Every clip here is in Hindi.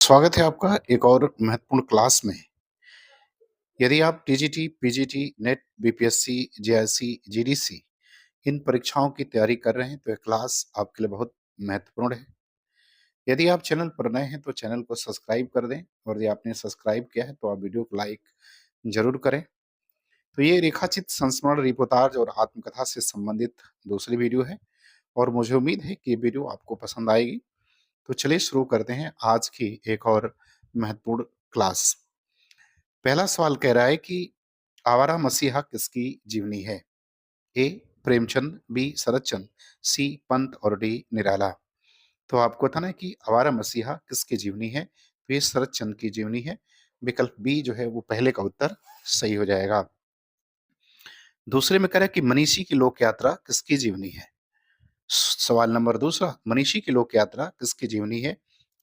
स्वागत है आपका एक और महत्वपूर्ण क्लास में। यदि आप TGT, PGT, NET, BPSC, JRC, GDC इन परीक्षाओं की तैयारी कर रहे हैं तो यह क्लास आपके लिए बहुत महत्वपूर्ण है। यदि आप चैनल पर नए हैं तो चैनल को सब्सक्राइब कर दें और यदि आपने सब्सक्राइब किया है तो आप वीडियो को लाइक ज़रूर करें। तो ये रेखाचित संस्मरण, रिपोर्टाज और आत्मकथा से संबंधित दूसरी वीडियो है और मुझे उम्मीद है कि ये वीडियो आपको पसंद आएगी। तो चलिए शुरू करते हैं आज की एक और महत्वपूर्ण क्लास। पहला सवाल कह रहा है कि आवारा मसीहा किसकी जीवनी है? ए प्रेमचंद, बी शरतचंद, सी पंत और डी निराला। तो आपको बताना है कि आवारा मसीहा किसकी जीवनी है? तो ये शरतचंद की जीवनी है। विकल्प बी जो है वो पहले का उत्तर सही हो जाएगा। दूसरे में कह रहा है कि मनीषी की लोक यात्रा किसकी जीवनी है? सवाल नंबर दूसरा, मनीषी की लोक यात्रा किसकी जीवनी है?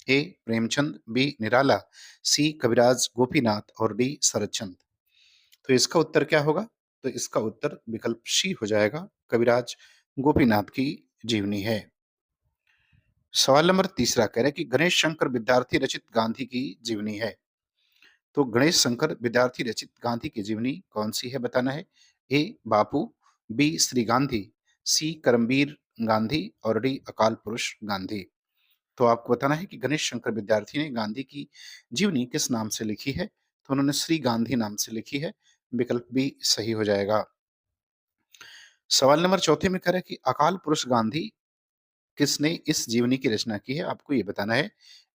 ए प्रेमचंद, बी निराला, सी कविराज गोपीनाथ और डी शरतचंद। तो इसका उत्तर क्या होगा? तो इसका उत्तर विकल्प सी हो जाएगा, कविराज गोपीनाथ की जीवनी है। सवाल नंबर तीसरा कह रहे हैं कि गणेश शंकर विद्यार्थी रचित गांधी की जीवनी है। तो गणेश शंकर विद्यार्थी रचित गांधी की जीवनी कौन सी है बताना है। ए बापू, बी श्री गांधी, सी करमवीर गांधी और डी अकाल पुरुष गांधी। तो आपको बताना है कि गणेश शंकर विद्यार्थी ने गांधी की जीवनी किस नाम से लिखी है? तो उन्होंने श्री गांधी नाम से लिखी है। विकल्प बी सही हो जाएगा। सवाल नंबर चौथे में कह रहा है कि अकाल पुरुष गांधी किसने इस जीवनी की रचना की है? आपको ये बताना है।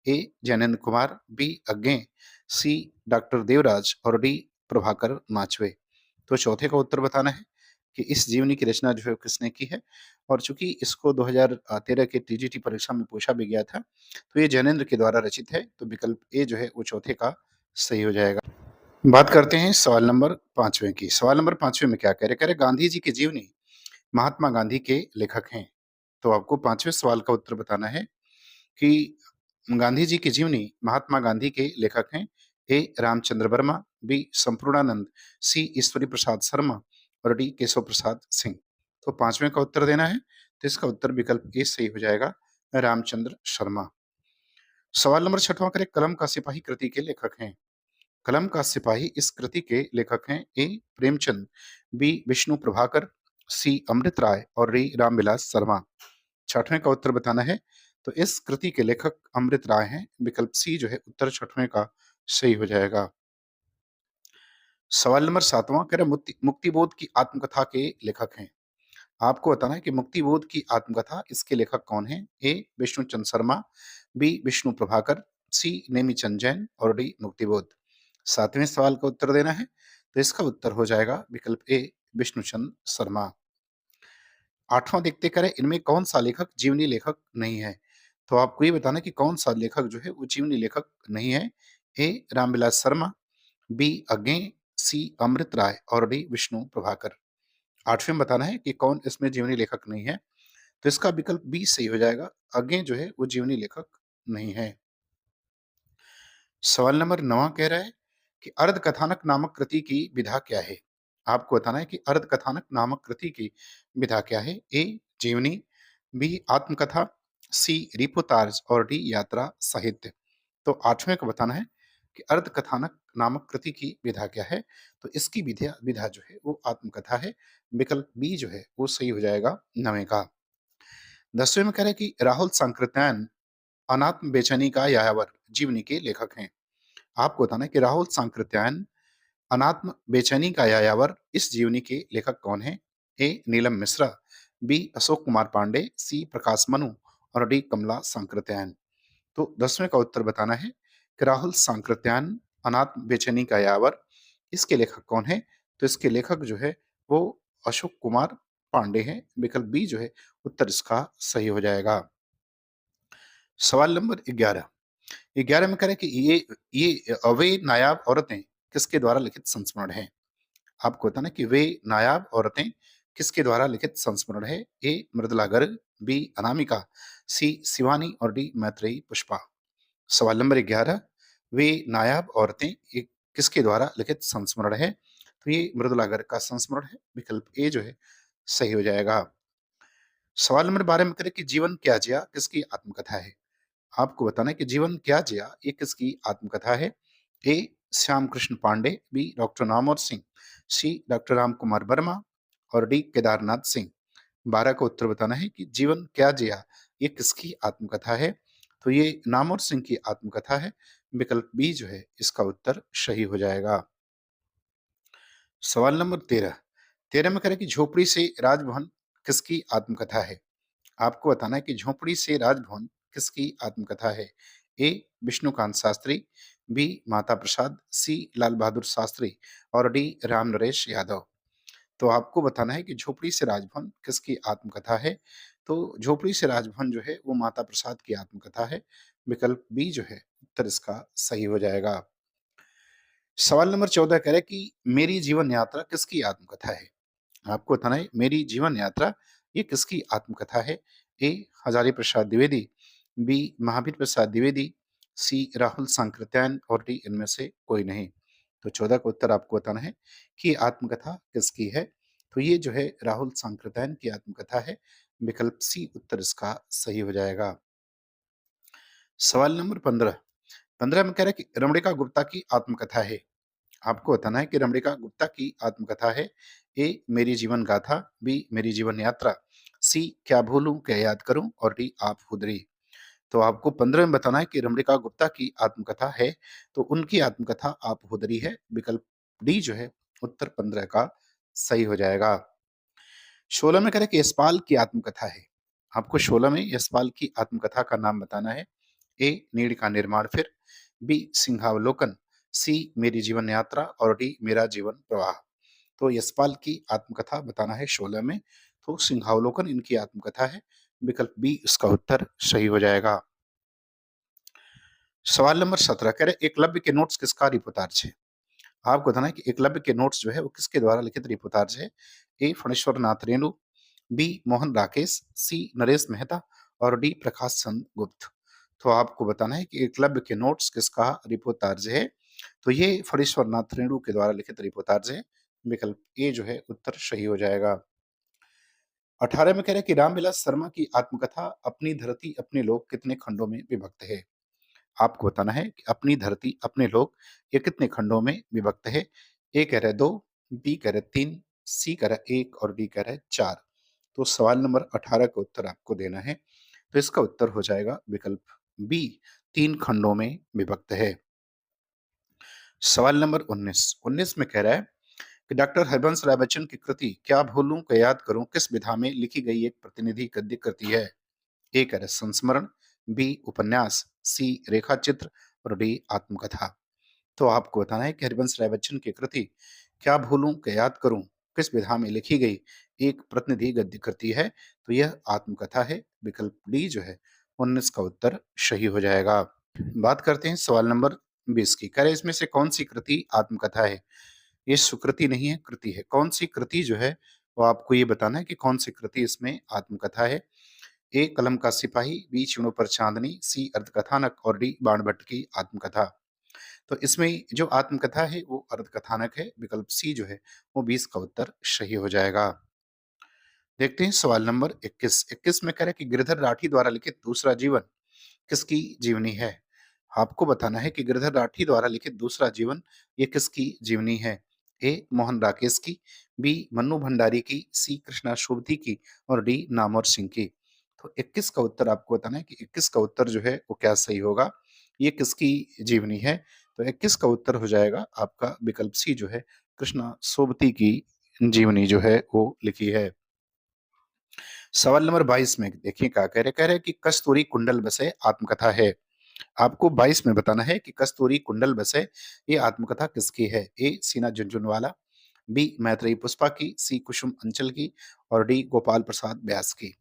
ए जैनेन्द्र कुमार, बी अज्ञे, सी डॉक्टर देवराज और डी प्रभाकर माचवे। तो चौथे का उत्तर बताना है कि इस जीवनी की रचना जो है वो किसने की है। और चूंकि इसको 2013 के टीजीटी परीक्षा में पूछा भी गया था तो ये जैनेन्द्र के द्वारा रचित है। तो विकल्प ए जो है वो चौथे का सही हो जाएगा। बात करते हैं सवाल नंबर पांचवें की। सवाल नंबर पांचवें में क्या कह रहे गांधी जी की जीवनी महात्मा गांधी के लेखक हैं। तो आपको पांचवें सवाल का उत्तर बताना है कि गांधी जी की जीवनी महात्मा गांधी के लेखक हैं। ए रामचंद्र वर्मा, बी संपूर्णानंद, सी ईश्वरी प्रसाद शर्मा और डी केशव प्रसाद सिंह। तो पांचवें का उत्तर देना है। तो इसका उत्तर विकल्प ए सही हो जाएगा, रामचंद्र शर्मा। सवाल नंबर छठवां करें, कलम का सिपाही कृति के लेखक हैं। कलम का सिपाही इस कृति के लेखक हैं। ए प्रेमचंद, बी विष्णु प्रभाकर, सी अमृत राय और डी रामविलास शर्मा। छठवें का उत्तर बताना है। तो इस कृति के लेखक अमृत राय हैं। विकल्प सी जो है उत्तर छठवें का सही हो जाएगा। सवाल नंबर सातवां कह रहे मुक्तिबोध की आत्मकथा के लेखक हैं। आपको बताना है कि मुक्तिबोध की आत्मकथा इसके लेखक कौन है। ए विष्णुचंद शर्मा, बी विष्णु प्रभाकर, सी नेमीचंद जैन और डी मुक्तिबोध। सातवें सवाल का उत्तर देना है। तो इसका उत्तर हो जाएगा विकल्प ए विष्णुचंद शर्मा। आठवां देखते करें, इनमें कौन सा लेखक जीवनी लेखक नहीं है? तो आपको ये बताना है कि कौन सा लेखक जो है वो जीवनी लेखक नहीं है। ए रामविलास शर्मा, बी अज्ञे, सी अमृत राय और डी विष्णु प्रभाकर। आठवें में बताना है कि कौन इसमें जीवनी लेखक नहीं है। तो इसका विकल्प बी सही हो जाएगा, अज्ञे जो है वो जीवनी लेखक नहीं है। सवाल नंबर 9 कह रहा है कि अर्ध कथानक नामक कृति की विधा क्या है? आपको बताना है कि अर्ध कथानक नामक कृति की विधा क्या है। ए जीवनी, बी आत्मकथा, सी रिपोर्टाज और डी यात्रा साहित्य। तो आठवें को बताना है कि अर्ध कथानक नामक कृति की विधा क्या है। तो इसकी विधा विधा जो है वो आत्मकथा है। विकल्प बी जो है वो सही हो जाएगा, नवें का। 10वें में कह रहे हैं कि राहुल सांकृत्यायन अनात्म बेचैनी का यायावर जीवनी के लेखक हैं। आपको बताना है कि राहुल सांकृत्यायन अनात्म बेचैनी का यायावर इस जीवनी के लेखक कौन है। ए नीलम मिश्रा, बी अशोक कुमार पांडे, सी प्रकाश मनु और डी कमला सांकृत्यायन। तो 10वें का उत्तर बताना है कि राहुल सांकृत्यायन अनात्म बेचैनी का यायावर इसके लेखक कौन है। तो इसके लेखक जो है वो अशोक कुमार पांडे हैं। विकल्प बी जो है उत्तर इसका सही हो जाएगा। सवाल नंबर 11। 11 में कह रहे हैं कि ये वे नायाब औरतें किसके द्वारा लिखित संस्मरण है। आपको बताना कि वे नायाब औरतें किसके द्वारा लिखित संस्मरण है। ए मृदुला गर्ग, बी अनामिका, सी शिवानी और डी मैत्रेयी पुष्पा। सवाल नंबर 11, वे नायाब औरतें ये किसके द्वारा लिखित संस्मरण है। तो ये मृदुला गर्ग का संस्मरण है। विकल्प ए जो है सही हो जाएगा। सवाल नंबर 12 में करें कि जीवन क्या जिया किसकी आत्मकथा है। आपको बताना है कि जीवन क्या जिया ये किसकी आत्मकथा है? ए. श्याम कृष्ण पांडे, बी. डॉक्टर नामवर सिंह, सी. डॉक्टर राम कुमार वर्मा और डी. केदारनाथ सिंह। 12 का उत्तर बताना है कि जीवन क्या जिया ये किसकी आत्मकथा है? तो ये नामवर सिंह की आत्मकथा है। विकल्प बी जो है इसका उत्तर सही हो जाएगा। सवाल नंबर 13। 13 में कह रहा है कि झोपड़ी से राजभवन किसकी आत्मकथा है? आपको बताना है कि झोपड़ी से राजभवन किसकी आत्मकथा है? ए. विष्णुकांत शास्त्री, बी. माता प्रसाद, सी. लाल बहादुर शास्त्री और डी. राम नरेश यादव। तो आपको बताना है कि झोपड़ी से राजभवन किसकी आत्मकथा है? तो झोपड़ी से राजभवन जो है वो माता प्रसाद की आत्मकथा है। विकल्प बी जो है उत्तर इसका सही हो जाएगा। सवाल नंबर 14 कह रहा है कि मेरी जीवन यात्रा किसकी आत्मकथा है? आपको बताना है मेरी जीवन यात्रा ये किसकी आत्मकथा है? ए. हजारी प्रसाद द्विवेदी, बी. महावीर प्रसाद द्विवेदी, सी. राहुल सांकृत्यायन और डी. इनमें से कोई नहीं। तो 14 का उत्तर आपको बताना है कि ये आत्मकथा किसकी है? तो ये जो है राहुल सांकृत्यायन की आत्मकथा है। विकल्प सी उत्तर इसका सही हो जाएगा। सवाल नंबर 15। 15 में कह रहा है कि रमणिका गुप्ता की आत्मकथा है। आपको बताना है कि रमणिका गुप्ता की आत्मकथा है। ए. मेरी जीवन गाथा, बी. मेरी जीवन यात्रा, सी. क्या भूलूं क्या याद करूं और डी. आप हुदरी। तो आपको 15 में बताना है कि रमणिका गुप्ता की आत्मकथा है, तो उनकी आत्मकथा आप हुदरी है। विकल्प डी जो है उत्तर 15 का सही हो जाएगा। 16 में कह रहे हैं कि यशपाल की आत्मकथा है। आपको 16 में यशपाल की आत्मकथा का नाम बताना है। ए. नीड़ का निर्माण फिर, बी. सिंहावलोकन, सी. मेरी जीवन यात्रा और डी. मेरा जीवन प्रवाह। तो यशपाल की आत्मकथा बताना है 16 में। तो सिंहावलोकन इनकी आत्मकथा है। विकल्प बी इसका उत्तर सही हो जाएगा। सवाल नंबर 17 कह रहे एकलव्य के नोट्स किसका रिपोर्टाज है? आपको बताना है कि एकलव्य के नोट्स जो है वो किसके द्वारा लिखित रिपोर्टाज है? ए. फणेश्वर नाथ रेणु, बी. मोहन राकेश, सी. नरेश मेहता और डी. प्रकाश चंद्र गुप्त। तो आपको बताना है कि एकलव्य के नोट्स किसका रिपोर्टाज है? तो ये फणेश्वर नाथ रेणु के द्वारा लिखित रिपोर्टाज है। विकल्प ए जो है उत्तर सही हो जाएगा। 18 में कह रहे हैं कि रामविलास शर्मा की आत्मकथा अपनी धरती अपने लोग कितने खंडों में विभक्त है? आपको बताना है कि अपनी धरती अपने लोग ये कितने खंडों में विभक्त है? ए कह रहा है 2, बी कह रहा है 3, सी कह रहा है 1 और डी कह रहा है 4। तो सवाल नंबर 18 का उत्तर आपको देना है। तो इसका उत्तर हो जाएगा विकल्प बी, 3 खंडों में विभक्त है। सवाल नंबर 19। 19 में कह रहा है कि डॉक्टर हरिवंश राय बच्चन की कृति क्या भूलूं क्या याद करूं किस विधा में लिखी गई एक प्रतिनिधि गद्य कृति है? ए कह रहा है संस्मरण, बी उपन्यास, सी रेखा चित्र और डी आत्मकथा। तो आपको बताना है कि हरिवंश राय बच्चन की कृति क्या भूलूं क्या याद करूं किस विधा में लिखी गई एक प्रतिनिधि गद्य कृति है? तो यह आत्मकथा है। विकल्प डी जो है 19 का उत्तर सही हो जाएगा। बात करते हैं सवाल नंबर 20 की। कह रहे इसमें से कौन सी कृति आत्मकथा है? ये सुकृति नहीं है, कृति है। कौन सी कृति जो है वो आपको ये बताना है कि कौन सी कृति इसमें आत्मकथा है। ए कलम का सिपाही, बी चिड़ों पर चांदनी, सी अर्धकथानक और डी बाणभट्ट की आत्मकथा। तो इसमें जो आत्मकथा है वो अर्धकथानक है। विकल्प सी जो है वो 20 का उत्तर सही हो जाएगा। देखते हैं सवाल नंबर 21। 21 में कह रहा है कि गिरधर राठी द्वारा लिखित दूसरा जीवन किसकी जीवनी है? आपको बताना है कि गिरधर राठी द्वारा लिखित दूसरा जीवन ये किसकी जीवनी है? ए मोहन राकेश की, बी मन्नू भंडारी की, सी कृष्णा शुभती की और डी नामवर सिंह की। तो 21 का उत्तर आपको बताना है कि 21 का उत्तर जो है वो क्या सही होगा, ये किसकी जीवनी है? तो 21 का उत्तर हो जाएगा आपका विकल्प सी जो है कृष्णा सोबती की जीवनी जो है वो लिखी है। सवाल नंबर 22 में देखिए क्या कह रहे हैं कि कस्तूरी कुंडल बसे आत्मकथा है। आपको 22 में बताना है कि कस्तूरी कुंडल बसे ये आत्मकथा किसकी है? ए सीना झुनझुनवाला, बी मैत्रेयी पुष्पा की, सी कुसुम अंचल की और डी गोपाल प्रसाद व्यास की।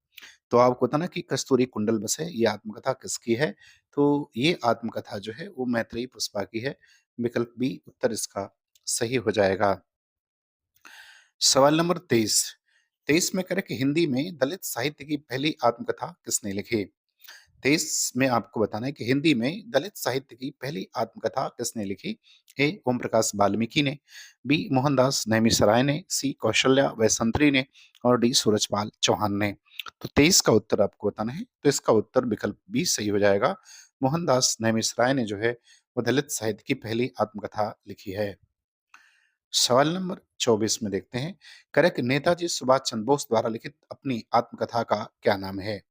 तो आपको बताना कि कस्तूरी कुंडल बसे ये आत्मकथा किसकी है? तो ये आत्मकथा जो है वो मैत्रेयी पुष्पा की है। विकल्प बी उत्तर इसका सही हो जाएगा। सवाल नंबर 23। 23 में कह रहे कि हिंदी में दलित साहित्य की पहली आत्मकथा किसने लिखी? 23 में आपको बताना है कि हिंदी में दलित साहित्य की पहली आत्मकथा किसने लिखी? ए. ओम प्रकाश वाल्मीकि ने, बी. मोहनदास नेमिसराय ने, सी. कौशल्या वैसंतरी ने और डी. सूरजपाल चौहान ने। तो 23 का उत्तर आपको बताना है। तो इसका उत्तर विकल्प बी सही हो जाएगा। मोहनदास नेमिसराय ने जो है वो दलित साहित्य की पहली आत्मकथा लिखी है। सवाल नंबर 24 में देखते हैं, करेक्ट नेताजी सुभाष चंद्र बोस द्वारा लिखित अपनी आत्मकथा का क्या नाम है?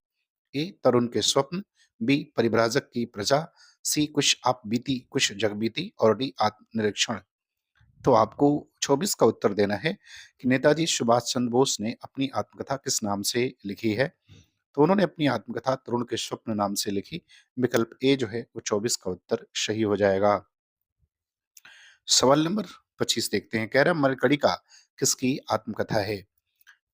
ए. तरुण के स्वप्न, बी. परिव्राजक की प्रजा, सी. कुछ आप बीती कुछ जग बीती और डी. आत्मनिरीक्षण। तो आपको 24 का उत्तर देना है कि नेताजी सुभाष चंद्र बोस ने अपनी आत्मकथा किस नाम से लिखी है। तो उन्होंने अपनी आत्मकथा तरुण के स्वप्न नाम से लिखी। विकल्प ए जो है वो 24 का उत्तर सही हो जाएगा। सवाल नंबर 25 देखते हैं, कह रहा है मरकड़िका किसकी आत्मकथा है?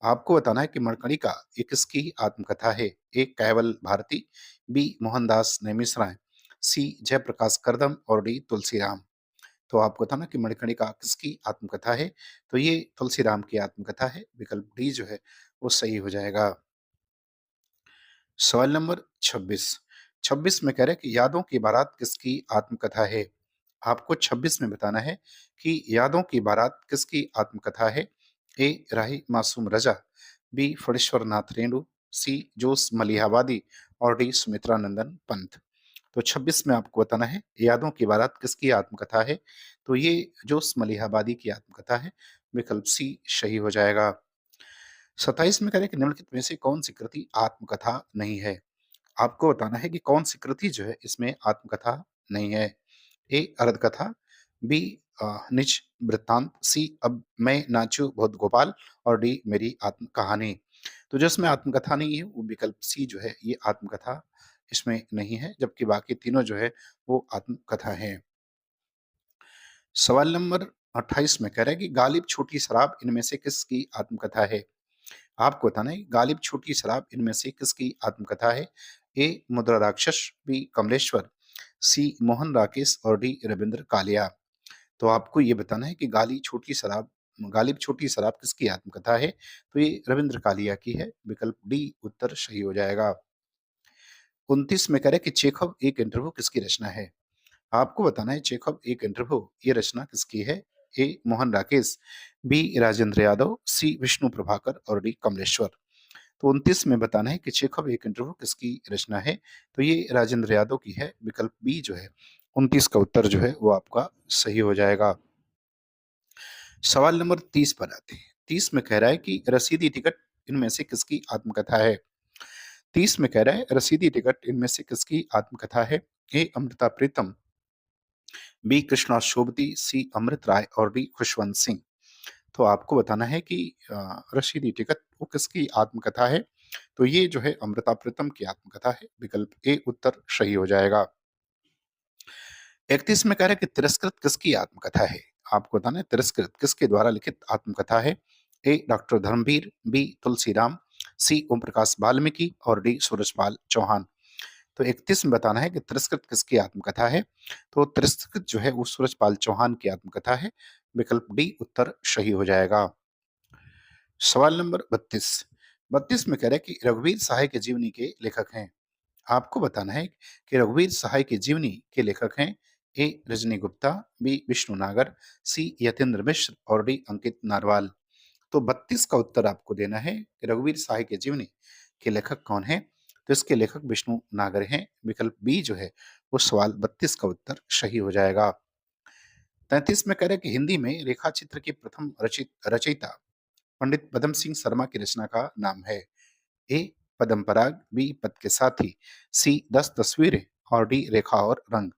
आपको बताना है कि मरकड़िका ये किसकी आत्मकथा है? A. Kaval Bharti, B. Mohandas Naimishrai, C. Jaiprakash Kardam और डी. तुलसीराम। तो आपको बताना कि मणिकर्णिका किसकी आत्मकथा है? तो ये तुलसीराम की आत्मकथा है। विकल्प डी जो है वो सही हो जाएगा। सवाल नंबर 26। 26 में कह रहे हैं कि यादों की बारात किसकी आत्मकथा है? आपको 26 में बताना है कि यादों की बारात किसकी आत्मकथा है? ए. राही मासूम रजा, बी. फणीश्वर नाथ रेणु, सी. जोस मलिहाबादी और डी. सुमित्रा नंदन पंत। तो 26 में आपको बताना है यादों की बारात किसकी आत्मकथा है? तो ये जोस मलिहाबादी की आत्मकथा है। विकल्प सी सही हो जाएगा। 27 में कह रहे हैं कि निम्नलिखित में से कौन सी कृति आत्मकथा नहीं है? आपको बताना है कि कौन सी कृति जो है इसमें आत्मकथा नहीं है। ए. अरद कथा, बी. निज वृत्तांत, सी. अब मैं नाचू बहुत गोपाल और डी. मेरी आत्म कहानी। तो जो इसमें आत्मकथा नहीं है वो विकल्प सी जो है ये आत्मकथा इसमें नहीं है, जबकि बाकी तीनों जो है वो आत्मकथा है। सवाल नंबर 28 में कह रहा है कि गालिब छोटी शराब इनमें से किसकी आत्मकथा है? आपको बताना है गालिब छोटी शराब इनमें से किसकी आत्मकथा है? ए. मुद्रा राक्षस, बी. कमलेश्वर, सी. मोहन राकेश और डी. रविंद्र कालिया। तो आपको ये बताना है कि गालिब छोटी शराब किसकी आत्मकथा है? तो ये रविंद्र कालिया की है। विकल्प डी उत्तर सही हो जाएगा। 29 में कह रहे हैं कि चेखव एक इंटरव्यू किसकी रचना है? आपको बताना है चेखव एक इंटरव्यू ये रचना किसकी है? ए. मोहन राकेश, बी. राजेंद्र यादव, सी. विष्णु प्रभाकर और डी. कमलेश्वर। तो 29 में बताना है कि चेखव एक इंटरव्यू किसकी रचना है? तो ये राजेंद्र यादव की है। विकल्प बी जो है 29 का उत्तर जो है वो आपका सही हो जाएगा। सवाल नंबर 30 पर आते हैं। 30 में कह रहा है कि रसीदी टिकट इनमें से किसकी आत्मकथा है? 30 में कह रहा है रसीदी टिकट इनमें से किसकी आत्मकथा है? ए. अमृता प्रीतम, बी. कृष्णा शोभती, सी. अमृत राय और डी. खुशवंत सिंह। तो आपको बताना है कि रशीदी टिकट वो किसकी आत्मकथा है? तो ये जो है अमृता प्रीतम की आत्मकथा है। विकल्प ए उत्तर सही हो जाएगा। 31 में कह रहा है कि तिरस्कृत किसकी आत्मकथा है? आपको बताना है तिरस्कृत किसके द्वारा लिखित आत्मकथा है? A. Doctor Dharmveer, B. Tulsiram, C. Om Prakash Valmiki और डी. सूरजपाल चौहान। तो 31 में बताना है कि तिरस्कृत किसकी आत्मकथा है? तो तिरस्कृत जो है वो सूरजपाल चौहान की आत्मकथा है। विकल्प डी उत्तर सही हो जाएगा। सवाल नंबर 32। 32 में कह रहा है कि रघुवीर सहाय के जीवनी के लेखक हैं। आपको बताना है कि रघुवीर सहाय के जीवनी के लेखक हैं। ए. रजनी गुप्ता, बी. विष्णु नागर, सी. यतेंद्र मिश्र और डी. अंकित नारवाल। तो 32 का उत्तर आपको देना है कि रघुवीर सहाय के जीवनी के लेखक कौन है? तो इसके लेखक विष्णु नागर हैं। विकल्प बी जो है वो सवाल 32 का उत्तर सही हो जाएगा। 33 में कह रहे हैं कि हिंदी में रेखा चित्र की प्रथम रचयिता पंडित पदम सिंह शर्मा की रचना का नाम है। ए. पदम पराग, बी. पद के साथी, सी. 10 तस्वीरें और डी. रेखा और रंग।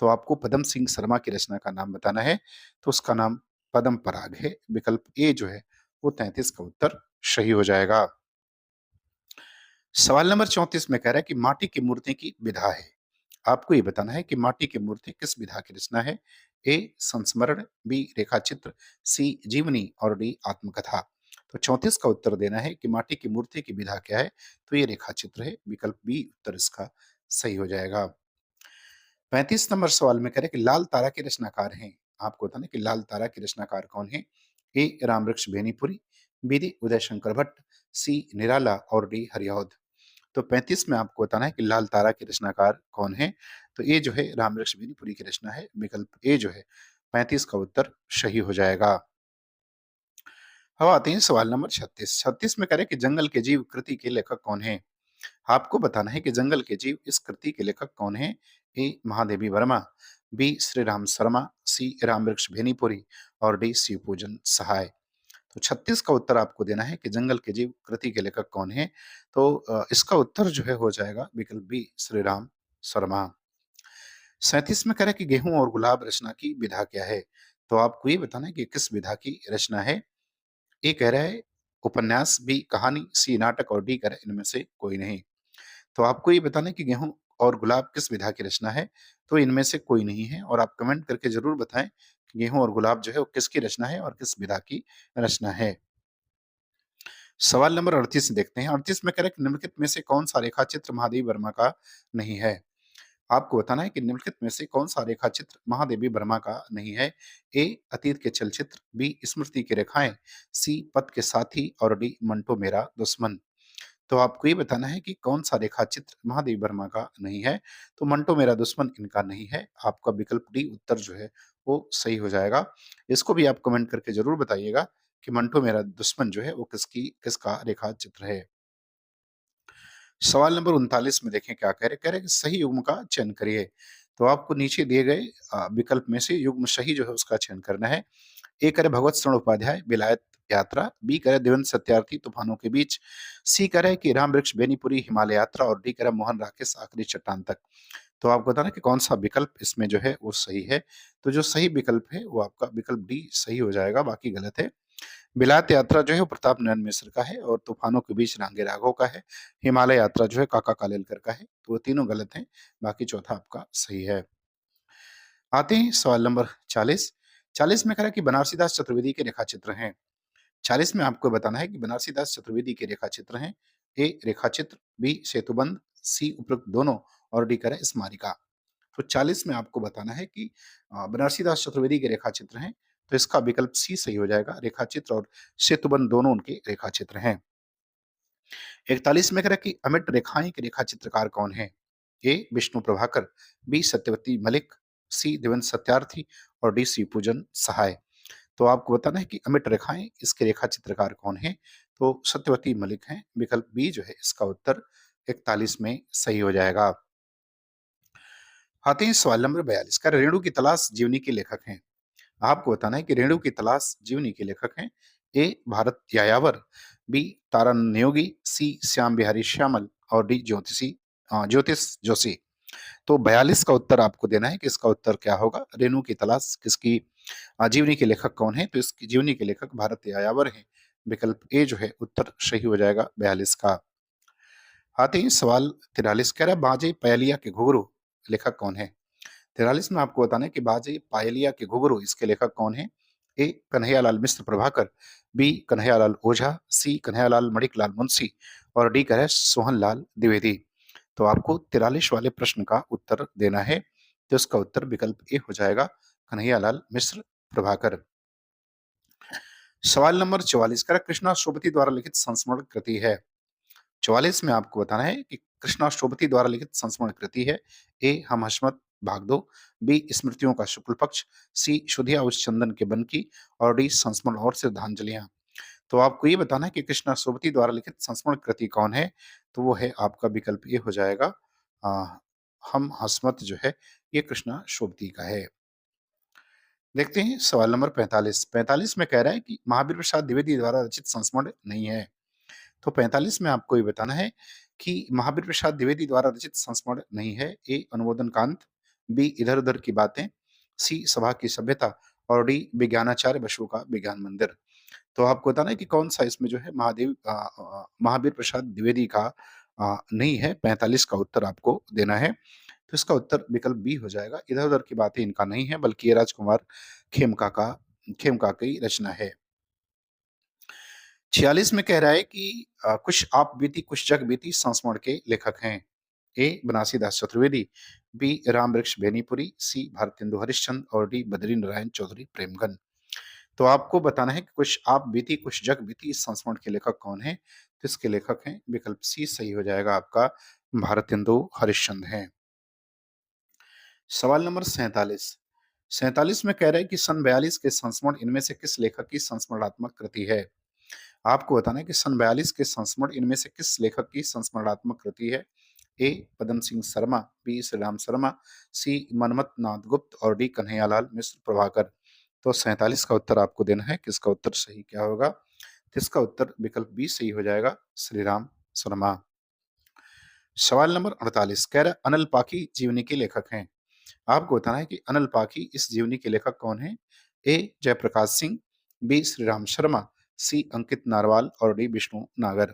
तो आपको पदम सिंह शर्मा की रचना का नाम बताना है। तो उसका नाम पदम पराग है। विकल्प ए जो है वो 33 का उत्तर सही हो जाएगा। सवाल नंबर 34 में कह रहा है कि माटी की मूर्ति की विधा है। आपको ये बताना है कि माटी की मूर्ति किस विधा की रचना है? ए. संस्मरण, बी. रेखाचित्र, सी. जीवनी और डी. आत्मकथा। तो 34 का उत्तर देना है कि माटी की मूर्ति की विधा क्या है? तो ये रेखाचित्र है। विकल्प बी उत्तर इसका सही हो जाएगा। 35 नंबर सवाल में कह रहे हैं कि लाल तारा के रचनाकार हैं। आपको बताना है कि लाल तारा के रचनाकार कौन है? ए. रामवृक्ष बेनीपुरी, बी. उदय शंकर भट्ट, सी. निराला और डी. हरिऔध। तो 35 में आपको बताना है कि लाल तारा के रचनाकार कौन है? तो ये जो है रामवृक्ष बेनीपुरी की रचना है। विकल्प ए जो है 35 का उत्तर सही हो जाएगा। अब आते हैं सवाल नंबर 36। 36 में कह रहे हैं कि जंगल के जीव कृति के लेखक कौन है? आपको बताना है कि जंगल के जीव इस कृति के लेखक कौन है? ए महादेवी वर्मा, बी श्री राम शर्मा, सी रामवृक्ष बेनीपुरी और डी शिवपूजन सहाय। तो 36 का उत्तर आपको देना है कि जंगल के जीव कृति के लेखक कौन है? तो इसका उत्तर जो है हो जाएगा विकल्प बी श्री राम शर्मा। 37 में कह रहा है कि गेहूं और गुलाब रचना की विधा क्या है? तो आपको ये बताना है कि किस विधा की रचना है। ए कह रहा है उपन्यास, बी कहानी, सी नाटक और डी कह रहा है इनमें से कोई नहीं। तो आपको ये बताना है कि गेहूं और गुलाब किस विधा की रचना है? तो इनमें से कोई नहीं है और आप कमेंट करके जरूर बताएं कि गेहूं और गुलाब जो है वो किसकी रचना है और किस विधा की रचना है। सवाल नंबर 38 देखते हैं। 38 में कह रहा है कि निम्नलिखित में से कौन सा रेखा चित्र महादेवी वर्मा का नहीं है? आपको बताना है कि निम्नलिखित में से कौन सा रेखा चित्र महादेवी वर्मा का नहीं है। ए अतीत के चलचित्र, बी स्मृति की रेखाएं, सी पथ के साथी और डी मंटो मेरा दुश्मन। तो आपको ये बताना है कि कौन सा रेखा चित्र महादेवी वर्मा का नहीं है। तो मंटो मेरा दुश्मन इनका नहीं है। आपका विकल्प डी उत्तर जो है वो सही हो जाएगा। इसको भी आप कमेंट करके जरूर बताइएगा कि मंटो मेरा दुश्मन जो है वो किसका रेखा चित्र है। सवाल नंबर 39 में देखें क्या कह रहे हैं कि सही युग्म का चयन करिए। तो आपको नीचे दिए गए विकल्प में से युग्म सही जो है उसका चयन करना है। ए करे भगवत शरण उपाध्याय विलायत यात्रा, बी करे देवेंद्र सत्यार्थी तूफानों के बीच, सी करे कि राम वृक्ष बेनीपुरी हिमालय यात्रा और डी करे मोहन राकेश आखिरी चट्टान तक। तो आपको बताना कि कौन सा विकल्प इसमें जो है वो सही है। तो जो सही विकल्प है वो आपका विकल्प डी सही हो जाएगा, बाकी गलत है। बिलात यात्रा जो है वो प्रताप नयन मिश्र का है और तूफानों के बीच रांगे राघव का है। हिमालय यात्रा जो है काका कालेलकर का है। तो वो तीनों गलत हैं, बाकी चौथा आपका सही है। आते हैं सवाल नंबर 40। 40 में कह रहा है कि बनारसीदास चतुर्वेदी के रेखा चित्र हैं। 40 में आपको बताना है कि बनारसीदास चतुर्वेदी के रेखा चित्र हैं। ए रेखा चित्र, बी सेतुबंध, सी उपरोक्त दोनों और डी करें स्मारिका। तो 40 में आपको बताना है कि बनारसीदास चतुर्वेदी के रेखा चित्र हैं। तो इसका विकल्प सी सही हो जाएगा। रेखा चित्र और सेतुबंध दोनों उनके रेखा चित्र हैं। 41 में कह रहा है कि अमिट रेखाएं के रेखा चित्रकार कौन है? ए विष्णु प्रभाकर, बी सत्यवती मलिक, सी देवेंद्र सत्यार्थी और डी सी पूजन सहाय। तो आपको बताना है कि अमिट रेखाएं इसके रेखा चित्रकार कौन है? तो सत्यवती मलिक हैं। विकल्प बी जो है इसका उत्तर 41 में सही हो जाएगा। आते हैं सवाल नंबर 42 का, रेणु की तलाश जीवनी के लेखक हैं। आपको बताना है कि रेणु की तलाश जीवनी के लेखक हैं। ए भारत यायावर, बी तारानंद नेयोगी, सी श्याम बिहारी श्यामल और डी ज्योतिष जोशी। तो 42 का उत्तर आपको देना है कि इसका उत्तर क्या होगा। रेणु की तलाश किसकी जीवनी के लेखक कौन है? तो इसकी जीवनी के लेखक भारत यायावर हैं। विकल्प ए जो है उत्तर सही हो जाएगा 42 का। आते ही सवाल 43 कह रहा है बाजे पयलिया के घुघरू लेखक कौन है? 43 में आपको बताना है कि बाजे पायलिया के घुघरू इसके लेखक कौन है? ए कन्हैयालाल मिश्र प्रभाकर, बी कन्हैयालाल ओझा, सी कन्हैयालाल मणिकलाल मुंशी और डी कह रहा है सोहन लाल द्विवेदी। तो आपको 43 वाले प्रश्न का उत्तर देना है। तो इसका उत्तर विकल्प ए हो जाएगा, कन्हैयालाल मिश्र प्रभाकर। सवाल नंबर 44 का, कृष्णा शोभती द्वारा लिखित संस्मरण कृति है। 44 में आपको बताना है कि कृष्णा शोभती द्वारा लिखित संस्मरण कृति है। ए हम हशमत भाग दो, बी स्मृतियों का शुक्ल पक्ष, सी शुधिया उस चंदन के बन की और डी संस्मरण और श्रद्धांजलियां। तो आपको ये बताना है कि कृष्णा शोभती द्वारा लिखित संस्मरण कृति कौन है? तो वो है आपका विकल्प ये हो जाएगा, आ, हम हसमत जो है ये कृष्णा शोभती का है। देखते हैं सवाल नंबर 45। 45 में कह रहा है कि महावीर प्रसाद द्विवेदी द्वारा रचित संस्मरण नहीं है। तो 45 में आपको ये बताना है कि महावीर प्रसाद द्विवेदी द्वारा रचित संस्मरण नहीं है। ए अनुमोदन कांत, बी इधर उधर की बातें, सी सभा की सभ्यता और डी विज्ञानाचार्य बसु का विज्ञान मंदिर। तो आपको बताना है कि कौन सा इसमें जो है महावीर प्रसाद द्विवेदी का नहीं है। 45 का उत्तर आपको देना है। तो इसका उत्तर विकल्प बी हो जाएगा। इधर उधर की बातें इनका नहीं है, बल्कि ये राजकुमार खेमका की रचना है। 46 में कह रहा है कि कुछ आप बीती कुछ जग बीती संस्मरण के लेखक हैं। ए बनारसीदास चतुर्वेदी, बी रामवृक्ष बेनीपुरी, सी भारतेंदु हरिश्चंद्र और डी बद्री नारायण चौधरी प्रेमगन। तो आपको बताना है कि कुछ आप बीती कुछ जग बीती इस संस्मरण के लेखक कौन है? तो इसके लेखक हैं विकल्प सी सही हो जाएगा आपका, भारतेंदु हरिश्चंद्र हैं। सवाल नंबर 47। 47 में कह रहा है कि सन 42 के संस्मरण इनमें से किस लेखक की संस्मरणात्मक कृति है? आपको बताना है कि सन 42 के संस्मरण इनमें से किस लेखक की संस्मरणात्मक कृति है? ए पदम सिंह शर्मा, बी श्रीराम शर्मा, सी मनमथ नाथ गुप्त और डी कन्हैयालाल मिश्र प्रभाकर। तो 47 का उत्तर आपको देना है कि इसका उत्तर सही क्या होगा? तो इसका उत्तर विकल्प बी सही हो जाएगा, श्रीराम शर्मा। सवाल नंबर 48 कह रहा है अनल पाखी जीवनी के लेखक हैं। आपको बताना है कि अनल पाखी इस जीवनी के लेखक कौन हैं? ए जयप्रकाश सिंह, बी श्रीराम शर्मा, सी अंकित नारवाल और डी विष्णु नागर।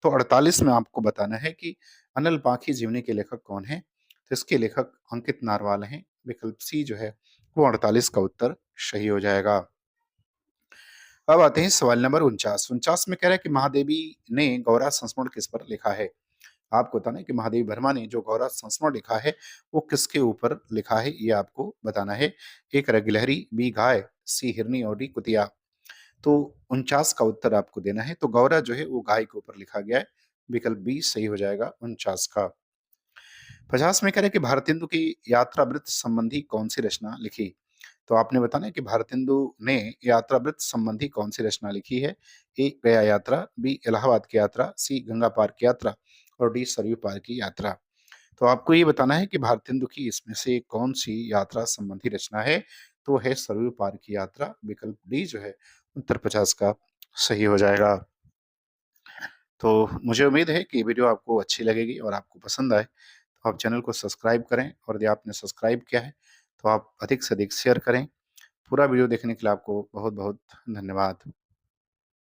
तो 48 में आपको बताना है कि अनल पाखी जीवनी के लेखक कौन हैं? तो इसके लेखक अंकित नारवाल हैं। विकल्प सी जो है वो 48 का उत्तर सही हो जाएगा। अब आते हैं सवाल नंबर 49। 49 में कह रहा है कि महादेवी ने गौरा संस्मरण किस पर लिखा है? आपको बताना है कि महादेवी वर्मा ने जो गौरा संस्मरण लिखा है वो किसके ऊपर लिखा है, ये आपको बताना है। एक रगलहरी, बी गाय, सी हिरनी और डी कुतिया। तो 49 का उत्तर आपको देना है। तो गौरा जो है वो गाय के ऊपर लिखा गया है। विकल्प बी सही हो जाएगा 49 का। 50 में कह रहे हैं कि भारतेंदु की यात्रा वृत्त संबंधी कौन सी रचना लिखी? तो आपने बताना है कि भारतेंदु ने यात्रा वृत्त संबंधी कौन सी रचना लिखी है? ए गया यात्रा, बी इलाहाबाद की यात्रा, सी गंगा पार की यात्रा और डी सरयू पार की यात्रा। तो आपको ये बताना है कि भारतेंदु की इसमें से कौन सी यात्रा संबंधी रचना है? तो वो है सरयू पार की यात्रा। विकल्प डी जो है उत्तर 50 का सही हो जाएगा। तो मुझे उम्मीद है कि ये वीडियो आपको अच्छी लगेगी और आपको पसंद आए। तो आप चैनल को सब्सक्राइब करें और यदि आपने सब्सक्राइब किया है तो आप अधिक से अधिक शेयर करें। पूरा वीडियो देखने के लिए आपको बहुत-बहुत धन्यवाद।